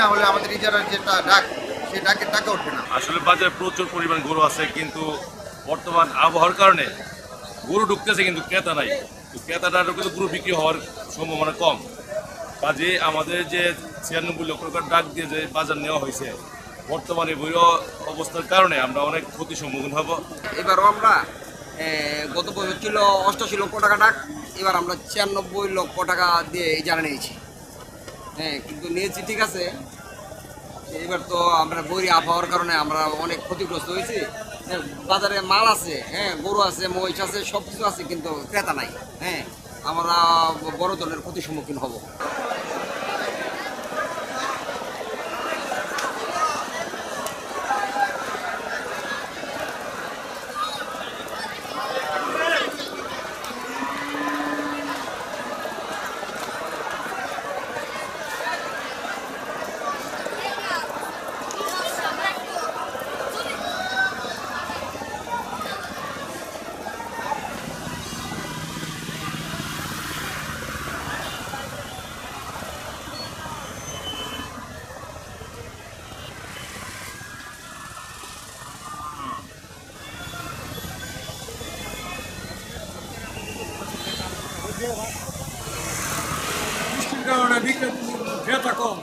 না হলে আমাদের ইজারার যেটা ডাক সেই ডাকের টাকা উঠবে না। আসলে বাজারে প্রচুর পরিমাণ গরু আছে, কিন্তু বর্তমান আবহাওয়ার কারণে গরু ঢুকতেছে কিন্তু ক্রেতা নাই। তো ক্রেতাটা ঢুকলে গরু বিক্রি হওয়ার সম্ভাবনা কম। কাজে আমাদের যে 96 লক্ষ টাকার ডাক দিয়ে যে বাজার নেওয়া হয়েছে, বর্তমানে বৈর অবস্থার কারণে আমরা অনেক ক্ষতির সম্মুখীন হব। এবারও আমরা গত বছর ছিল 88 লক্ষ টাকা ডাক, এবার আমরা 96 লক্ষ টাকা দিয়ে ইজারা নিয়েছি। হ্যাঁ, কিন্তু নিয়েছি ঠিক আছে, এবার তো আমরা বৈরী আবহাওয়ার কারণে আমরা অনেক ক্ষতিগ্রস্ত হয়েছি। বাজারে মাল আছে, হ্যাঁ, গরু আছে, মহিষ আছে, সব কিছু আছে, কিন্তু ক্রেতা নাই। হ্যাঁ, আমরা বড় ধরনের ক্ষতির সম্মুখীন হব। বৃষ্টির কারণে বিক্রেতা কম।